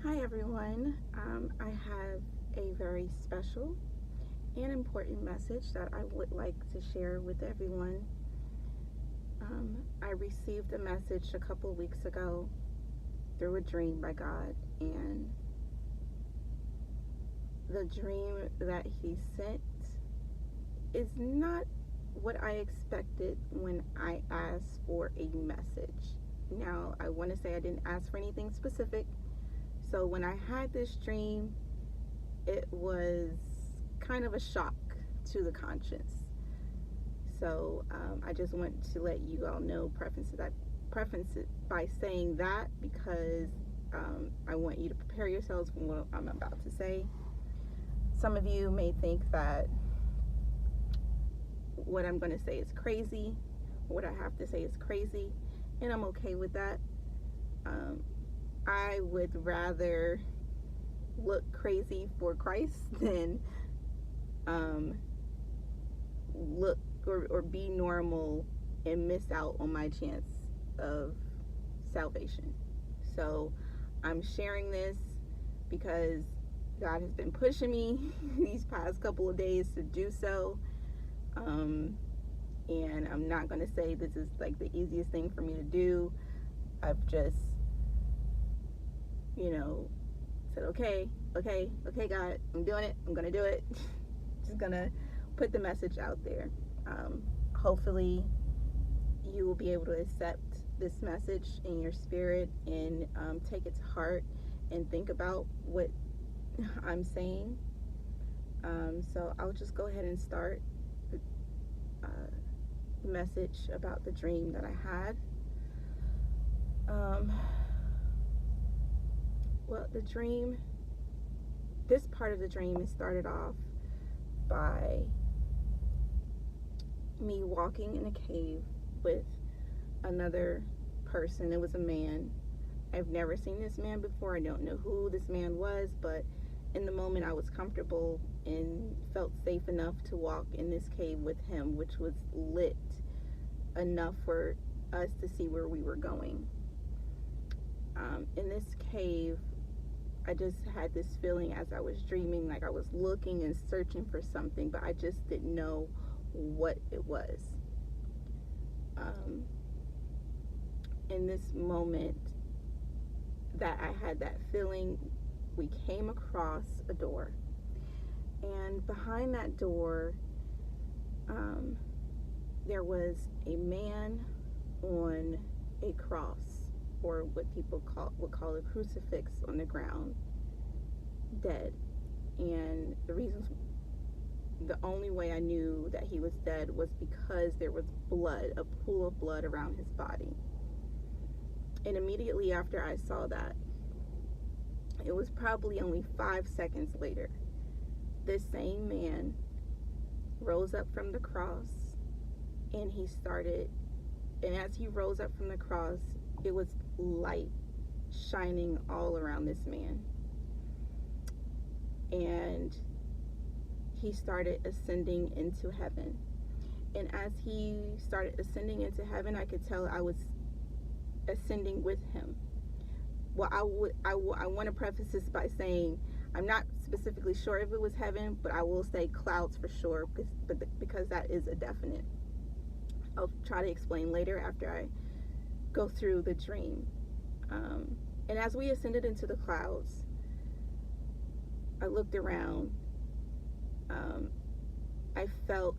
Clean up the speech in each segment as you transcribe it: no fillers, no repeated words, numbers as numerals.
Hi everyone. I have a very special and important message that I would like to share with everyone. I received a message a couple weeks ago through a dream by God, and the dream that He sent is not what I expected when I asked for a message. Now, I want to say I didn't ask for anything specific. So when I had this dream, it was kind of a shock to the conscience. So I just want to let you all know, preference it by saying that because I want you to prepare yourselves for what I'm about to say. Some of you may think that what I'm going to say is crazy, what I have to say is crazy, and I'm okay with that. I would rather look crazy for Christ than look or be normal and miss out on my chance of salvation. So I'm sharing this because God has been pushing me these past couple of days to do so. And I'm not going to say this is like the easiest thing for me to do. I've just, said, okay, God, I'm doing it. I'm going to do it. Just going to put the message out there. Hopefully, you will be able to accept this message in your spirit and take it to heart and think about what I'm saying. So I'll just go ahead and start the message about the dream that I had. Well, this part of the dream, it started off by me walking in a cave with another person. It was a man. I've never seen this man before. I don't know who this man was, but in the moment I was comfortable and felt safe enough to walk in this cave with him, which was lit enough for us to see where we were going. In this cave, I just had this feeling as I was dreaming, like I was looking and searching for something, but I just didn't know what it was. In this moment that I had that feeling, we came across a door. And behind that door, there was a man on a cross, or what people would call a crucifix, on the ground, dead. And the only way I knew that he was dead was because there was blood, a pool of blood around his body. And immediately after I saw that, it was probably only 5 seconds later, this same man rose up from the cross, and as he rose up from the cross, it was light shining all around this man. And he started ascending into heaven. And as he started ascending into heaven, I could tell I was ascending with him. Well, I want to preface this by saying I'm not specifically sure if it was heaven, but I will say clouds for sure, because that is a definite. I'll try to explain later after I go through the dream. And as we ascended into the clouds, I looked around. I felt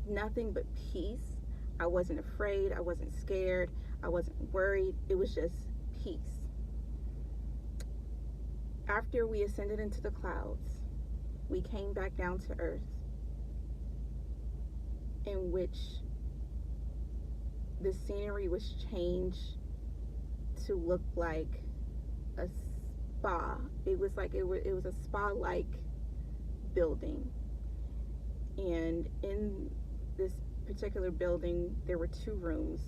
nothing but peace. I wasn't afraid. I wasn't scared. I wasn't worried. It was just peace. After we ascended into the clouds, we came back down to earth, in which the scenery was changed to look like a spa. It was a spa-like building. And in this particular building, there were 2 rooms,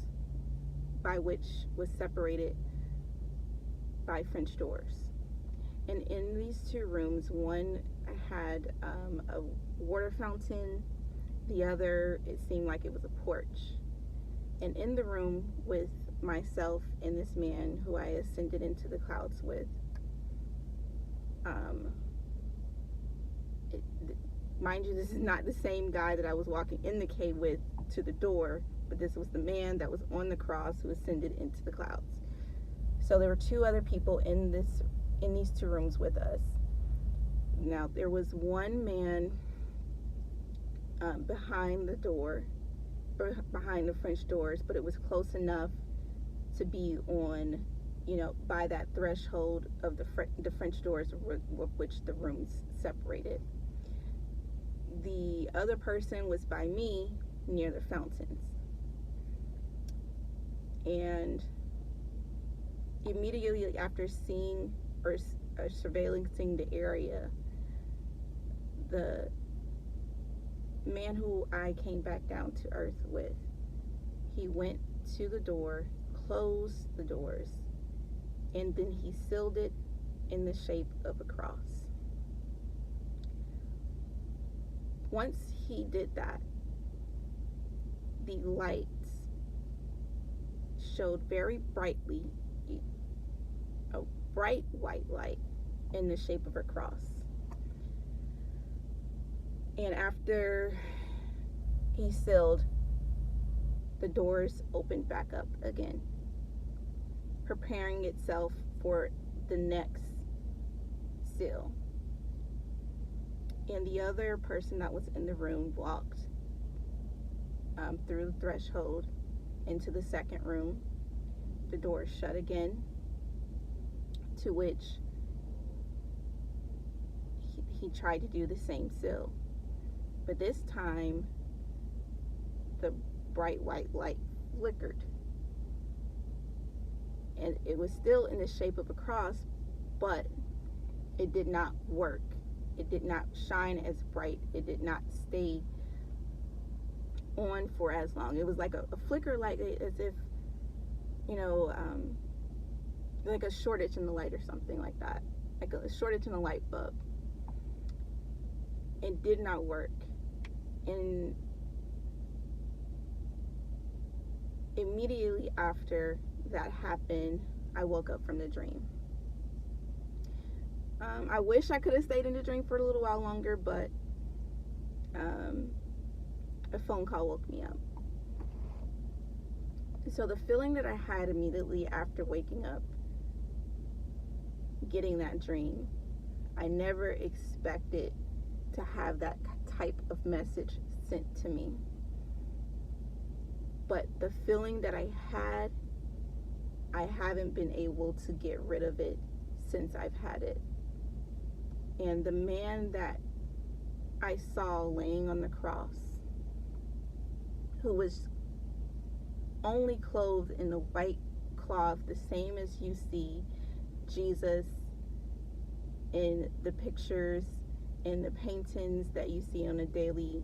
by which was separated by French doors. And in these 2 rooms, one had a water fountain, the other, it seemed like it was a porch. And in the room with myself and this man who I ascended into the clouds with. Um, it, Mind you, this is not the same guy that I was walking in the cave with to the door, but this was the man that was on the cross who ascended into the clouds. So there were two other people in these two rooms with us. Now there was one man behind the door, behind the French doors, but it was close enough to be on, by that threshold of the French doors with which the rooms separated. The other person was by me near the fountains. And immediately after seeing or surveillancing the area, the man who I came back down to earth with, he went to the door, closed the doors, and then he sealed it in the shape of a cross. Once he did that, the lights showed very brightly, a bright white light in the shape of a cross. And after he sealed, the doors opened back up again, preparing itself for the next seal. And the other person that was in the room walked through the threshold into the second room. The door shut again, to which he tried to do the same seal. But this time, the bright white light flickered. And it was still in the shape of a cross, but it did not work. It did not shine as bright. It did not stay on for as long. It was like a flicker, like as if, like a shortage in the light or something like that. Like a shortage in a light bulb. It did not work. And immediately after that happened, I woke up from the dream. I wish I could have stayed in the dream for a little while longer, but a phone call woke me up. So the feeling that I had immediately after waking up, getting that dream, I never expected to have that type of message sent to me. But the feeling that I had, I haven't been able to get rid of it since I've had it. And the man that I saw laying on the cross, who was only clothed in the white cloth, the same as you see Jesus in the pictures and the paintings that you see on a daily,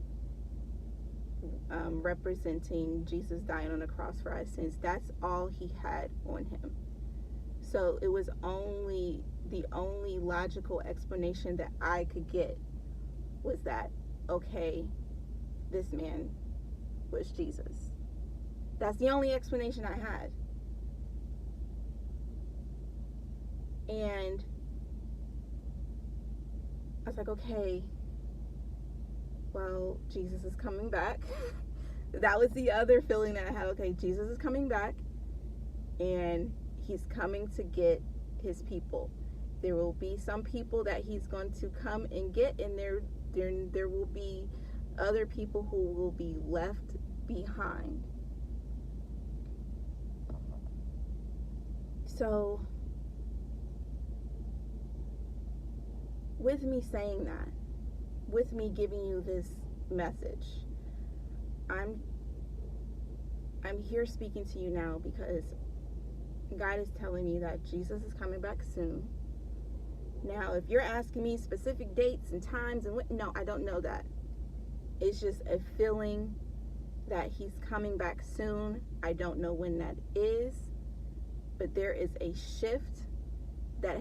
representing Jesus dying on the cross for our sins. That's all he had on him. So it was the only logical explanation that I could get was that, okay, this man was Jesus. That's the only explanation I had. And I was like, okay, well, Jesus is coming back. That was the other feeling that I had. Okay, Jesus is coming back, and he's coming to get his people. There will be some people that he's going to come and get, and there will be other people who will be left behind. So, with me saying that, with me giving you this message, I'm here speaking to you now because God is telling me that Jesus is coming back soon. Now, if you're asking me specific dates and times and no, I don't know that. It's just a feeling that he's coming back soon. I don't know when that is, but there is a shift that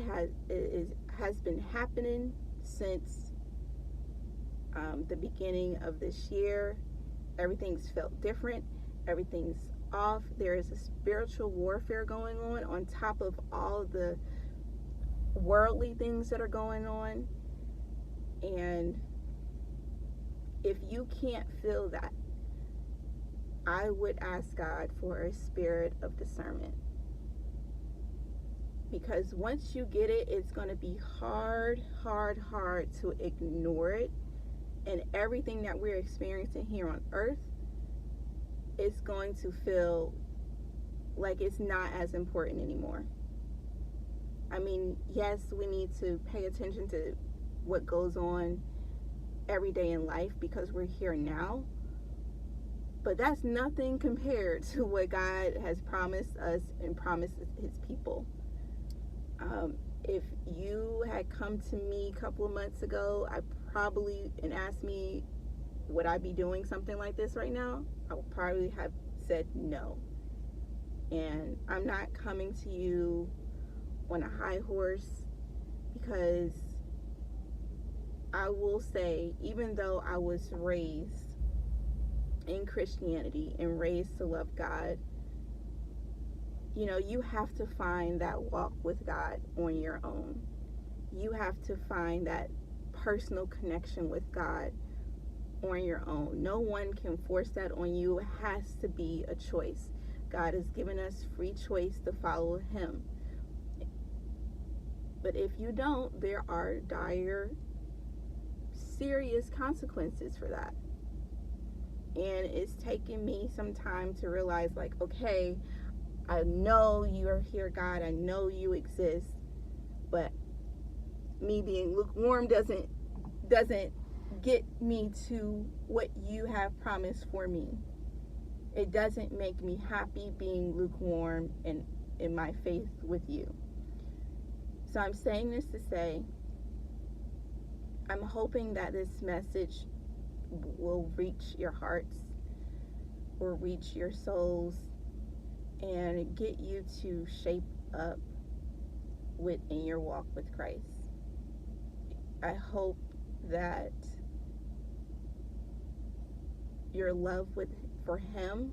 has been happening since the beginning of this year. Everything's felt different. Everything's off. There is a spiritual warfare going on top of all the worldly things that are going on. And if you can't feel that, I would ask God for a spirit of discernment. Because once you get it, it's going to be hard to ignore it. And everything that we're experiencing here on earth is going to feel like it's not as important anymore. I mean, yes, we need to pay attention to what goes on every day in life because we're here now. But that's nothing compared to what God has promised us and promised his people. If you had come to me a couple of months ago, and asked me, would I be doing something like this right now? I would probably have said no. And I'm not coming to you on a high horse, because I will say, even though I was raised in Christianity and raised to love God, you have to find that walk with God on your own. You have to find that personal connection with God on your own. No one can force that on you. It has to be a choice. God has given us free choice to follow him. But if you don't, there are dire, serious consequences for that. And it's taken me some time to realize, like, okay, I know you are here, God. I know you exist. But me being lukewarm doesn't get me to what you have promised for me. It doesn't make me happy being lukewarm in my faith with you. So I'm saying this to say, I'm hoping that this message will reach your hearts or reach your souls and get you to shape up in your walk with Christ. I hope that your love for him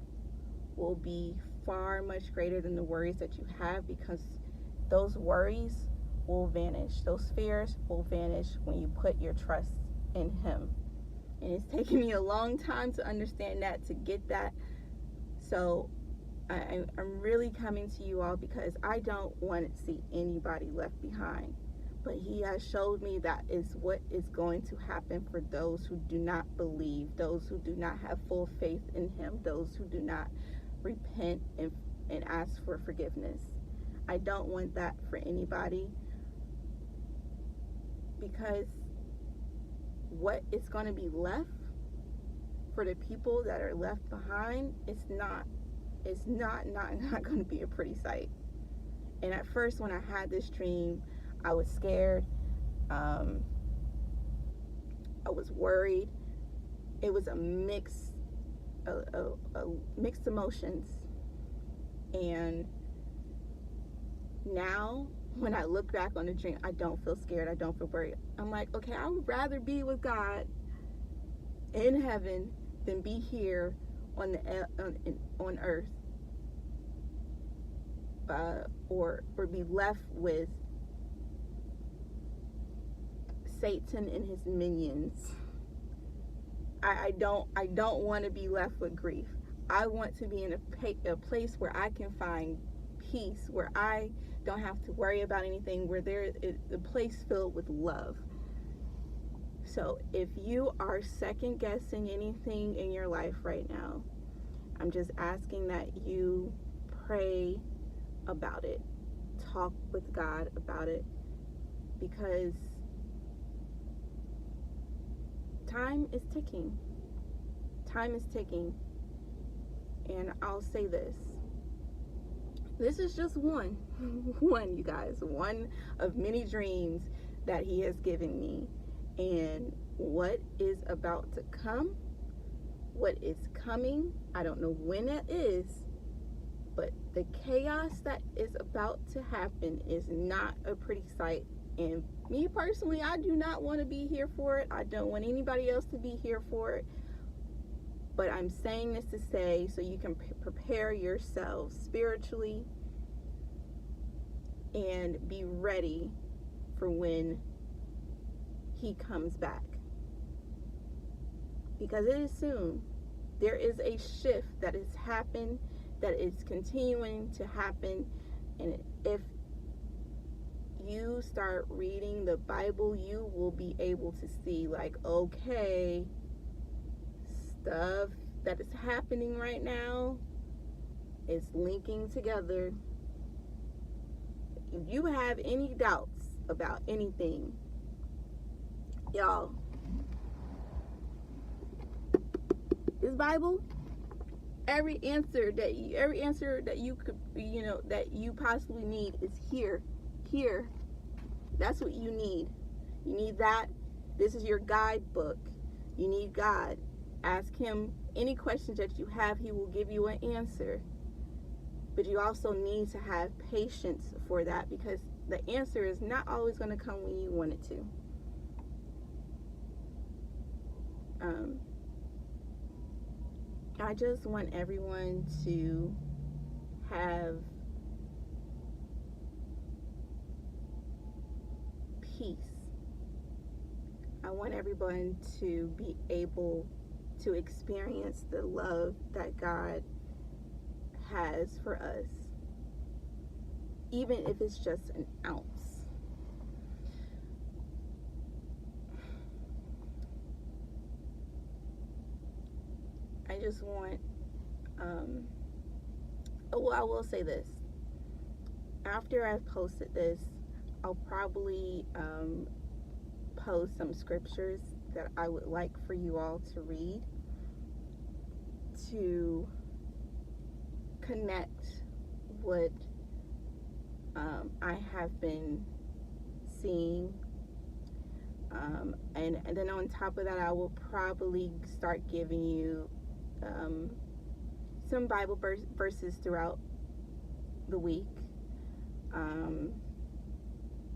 will be far much greater than the worries that you have, because those worries will vanish. Those fears will vanish when you put your trust in him. And it's taken me a long time to understand that, to get that. So I'm really coming to you all because I don't want to see anybody left behind. But he has showed me that is what is going to happen for those who do not believe, those who do not have full faith in him, those who do not repent and ask for forgiveness. I don't want that for anybody, because what is going to be left for the people that are left behind, it's not going to be a pretty sight. And at first, when I had this dream, I was scared. I was worried. It was a mixed emotions. And now, when I look back on the dream, I don't feel scared. I don't feel worried. I'm like, okay, I would rather be with God in heaven than be here on earth, or be left with Satan and his minions. I don't want to be left with grief. I want to be in a place where I can find peace, where I don't have to worry about anything, where there is a place filled with love. So if you are second guessing anything in your life right now, I'm just asking that you pray about it. Talk with God about it, because time is ticking. Time is ticking. And I'll say this. This is just one, you guys, one of many dreams that he has given me. And what is about to come, what is coming, I don't know when it is, but the chaos that is about to happen is not a pretty sight. And me personally, I do not want to be here for it. I don't want anybody else to be here for it. But I'm saying this to say so you can prepare yourselves spiritually and be ready for when he comes back. Because it is soon. There is a shift that has happened, that is continuing to happen. And if you start reading the Bible, you will be able to see, like, okay, stuff that is happening right now is linking together. If you have any doubts about anything, y'all, this Bible, every answer that you could, that you possibly need is here. That's what you need. You need that. This is your guidebook. You need God. Ask him any questions that you have. He will give you an answer. But you also need to have patience for that, because the answer is not always going to come when you want it to. I just want everyone to have peace. I want everyone to be able to experience the love that God has for us, even if it's just an ounce. I just want, I will say this. After I've posted this, I'll probably post some scriptures that I would like for you all to read to connect what I have been seeing. And then on top of that, I will probably start giving you some Bible verses throughout the week.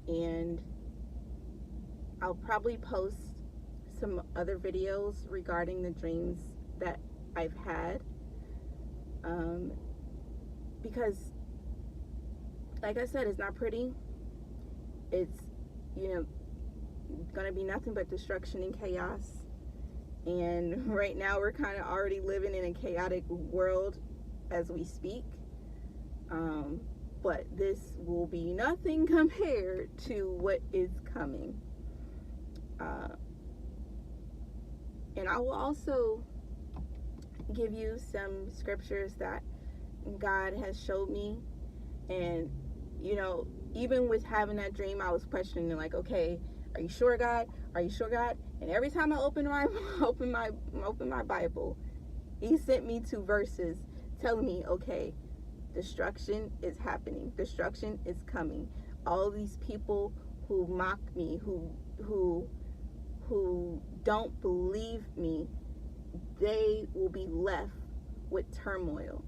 And I'll probably post some other videos regarding the dreams that I've had. Because, like I said, it's not pretty. It's, gonna be nothing but destruction and chaos. And right now we're kind of already living in a chaotic world as we speak. But this will be nothing compared to what is coming. And I will also give you some scriptures that God has showed me. And, even with having that dream, I was questioning, like, okay, are you sure, God? Are you sure, God? And every time I open my Bible, he sent me 2 verses telling me, okay, destruction is happening. Destruction is coming. All these people who mock me, who don't believe me, they will be left with turmoil.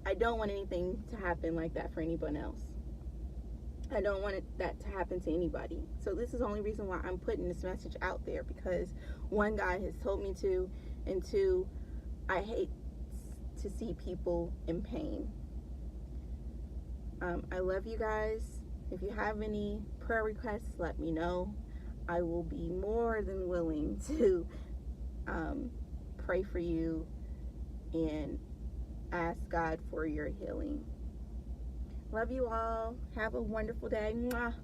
I don't want anything to happen like that for anyone else. I don't want that to happen to anybody. So this is the only reason why I'm putting this message out there, because 1, God has told me to, and 2, I hate to see people in pain. I love you guys. If you have any prayer requests, let me know. I will be more than willing to pray for you and ask God for your healing. Love you all. Have a wonderful day. Mwah.